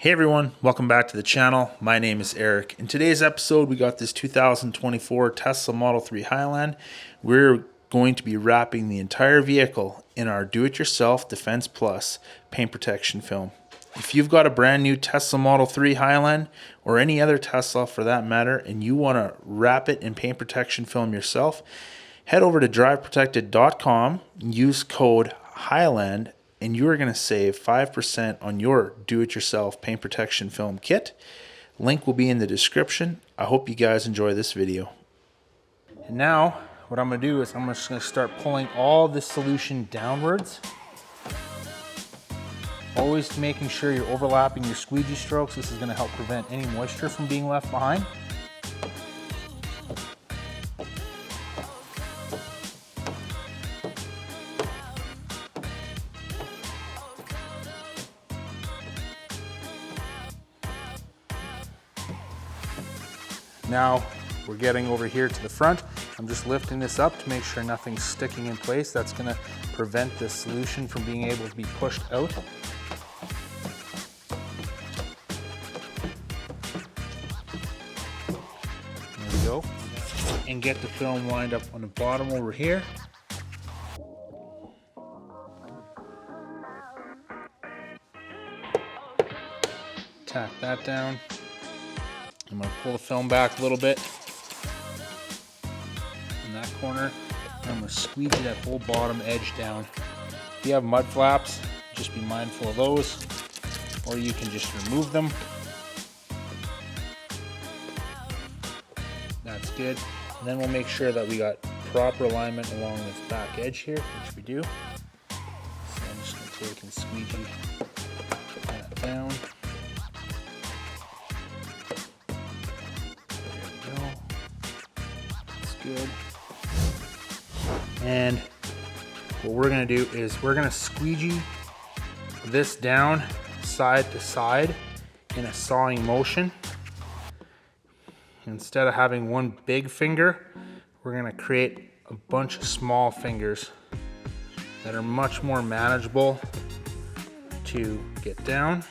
Hey everyone, welcome back to the channel. My name is Eric. In today's episode, we got this 2024 Tesla Model 3 Highland. We're going to be wrapping the entire vehicle in our do-it-yourself Defense Plus paint protection film. If you've got a brand new Tesla Model 3 Highland, or any other Tesla for that matter, and you want to wrap it in paint protection film yourself, head over to driveprotected.com, use code Highland, and you are going to save 5% on your do-it-yourself paint protection film kit. Link will be in the description. I hope you guys enjoy this video. And now, what I'm going to do is I'm just going to start pulling all the solution downwards. Always making sure you're overlapping your squeegee strokes. This is going to help prevent any moisture from being left behind. Now we're getting over here to the front. I'm just lifting this up to make sure nothing's sticking in place. That's going to prevent the solution from being able to be pushed out. There we go. And get the film lined up on the bottom over here. Tack that down. I'm going to pull the film back a little bit in that corner. And I'm going to squeegee that whole bottom edge down. If you have mud flaps, just be mindful of those, or you can just remove them. That's good. And then we'll make sure that we got proper alignment along this back edge here, which we do. So I'm just going to take and squeegee that down. Good. And what we're going to do is we're going to squeegee this down side to side in a sawing motion. Instead of having one big finger, we're going to create a bunch of small fingers that are much more manageable to get down.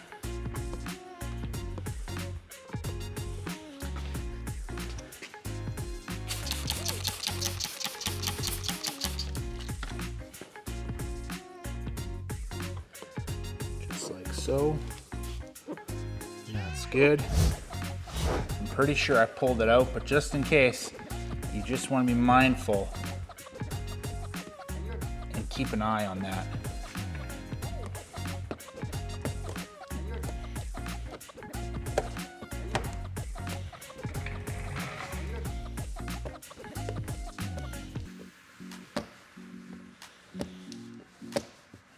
So that's good. I'm pretty sure I pulled it out, but just in case, you just want to be mindful and keep an eye on that.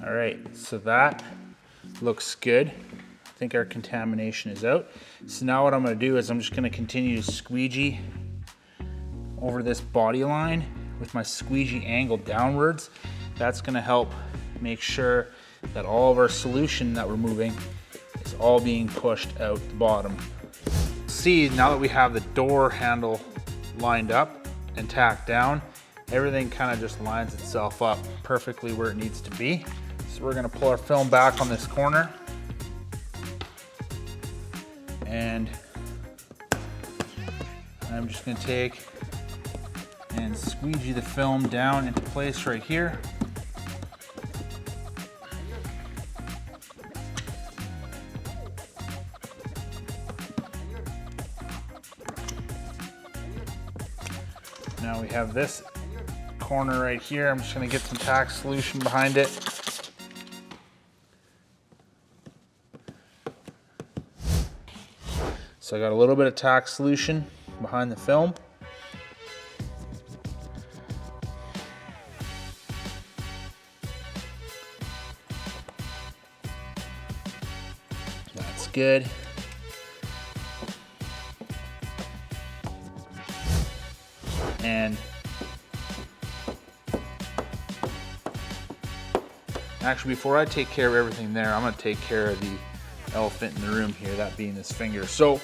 All right, so that looks good. I think our contamination is out. So now what I'm going to do is I'm just going to continue to squeegee over this body line with my squeegee angle downwards. That's going to help make sure that all of our solution that we're moving is all being pushed out the bottom. See, now that we have the door handle lined up and tacked down, everything kind of just lines itself up perfectly where it needs to be. So we're going to pull our film back on this corner, and I'm just going to take and squeegee the film down into place right here. Now we have this corner right here. I'm just going to get some tack solution behind it. So I got a little bit of tack solution behind the film. That's good. And actually, before I take care of everything there, I'm going to take care of the elephant in the room here, that being this finger. So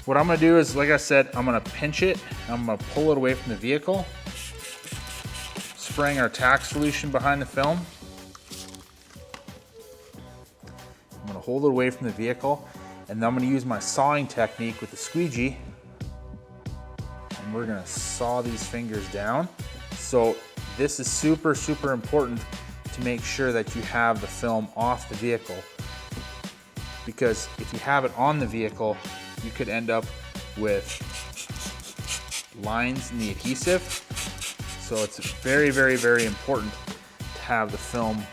what I'm going to do is, like I said, I'm going to pinch it. I'm going to pull it away from the vehicle, spraying our tack solution behind the film. I'm going to hold it away from the vehicle, And then I'm gonna use my sawing technique with the squeegee, and we're gonna saw these fingers down. So this is super, super important to make sure that you have the film off the vehicle, because if you have it on the vehicle, you could end up with lines in the adhesive. So it's very, very, very important to have the film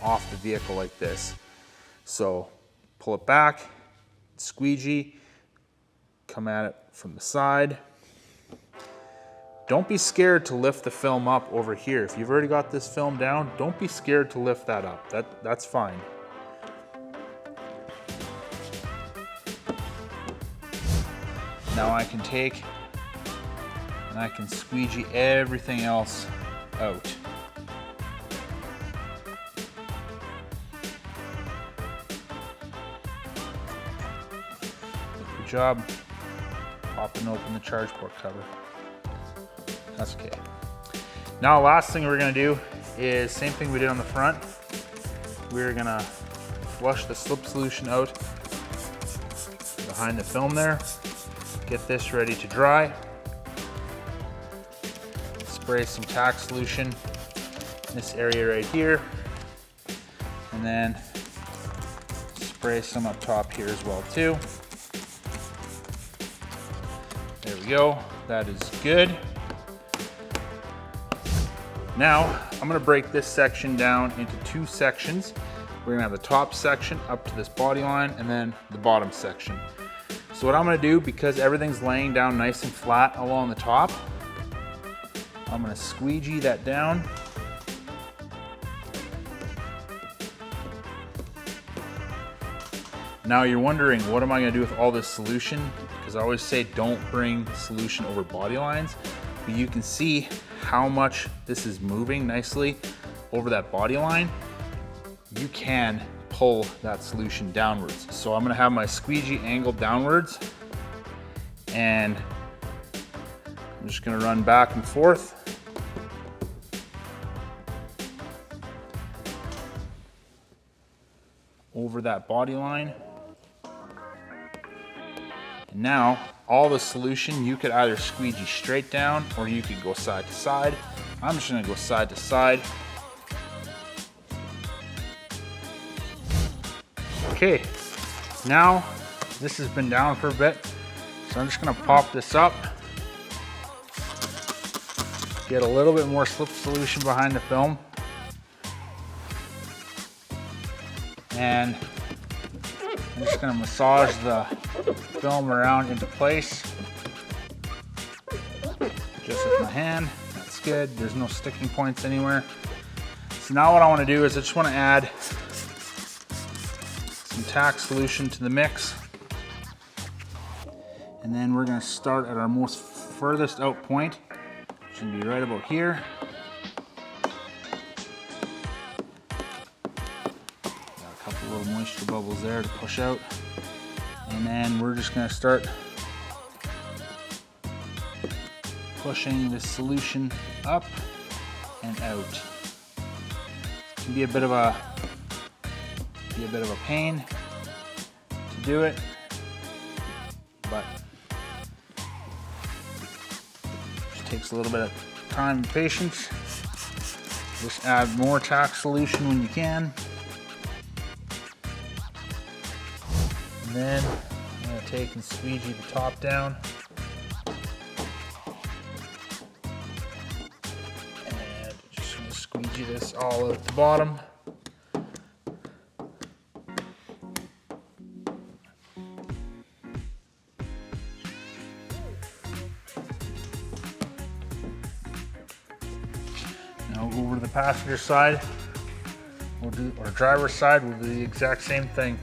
off the vehicle like this. So pull it back, squeegee, come at it from the side. Don't be scared to lift the film up over here. If you've already got this film down, don't be scared to lift that up. That's fine. Now I can take and I can squeegee everything else out. Good job popping open the charge port cover. That's okay. Now last thing we're gonna do is same thing we did on the front. We're gonna flush the slip solution out behind the film there. Get this ready to dry. Spray some tack solution in this area right here. And then spray some up top here as well too. There we go, that is good. Now, I'm gonna break this section down into two sections. We're gonna have the top section up to this body line and then the bottom section. So what I'm gonna do, because everything's laying down nice and flat along the top, I'm gonna squeegee that down. Now you're wondering, what am I gonna do with all this solution? Because I always say don't bring solution over body lines, but you can see how much this is moving nicely over that body line. You can pull that solution downwards. So I'm gonna have my squeegee angled downwards, and I'm just gonna run back and forth. Over that body line. And now, all the solution, you could either squeegee straight down or you could go side to side. I'm just gonna go side to side. Okay, now this has been down for a bit, so I'm just gonna pop this up. Get a little bit more slip solution behind the film. And I'm just gonna massage the film around into place. Just with my hand, that's good. There's no sticking points anywhere. So now what I wanna do is I just wanna add some tack solution to the mix. And then we're gonna start at our most furthest out point, which should be right about here. Little moisture bubbles there to push out, and then we're just going to start pushing this solution up and out. It can be a bit of a pain to do it, but it just takes a little bit of time and patience. Just add more tack solution when you can. And then I'm going to take and squeegee the top down. And just going to squeegee this all out the bottom. Now we'll go over to the passenger side. We'll do, or driver's side, we'll do the exact same thing.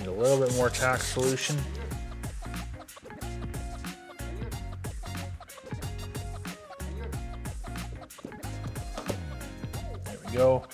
A little bit more tack solution. There we go.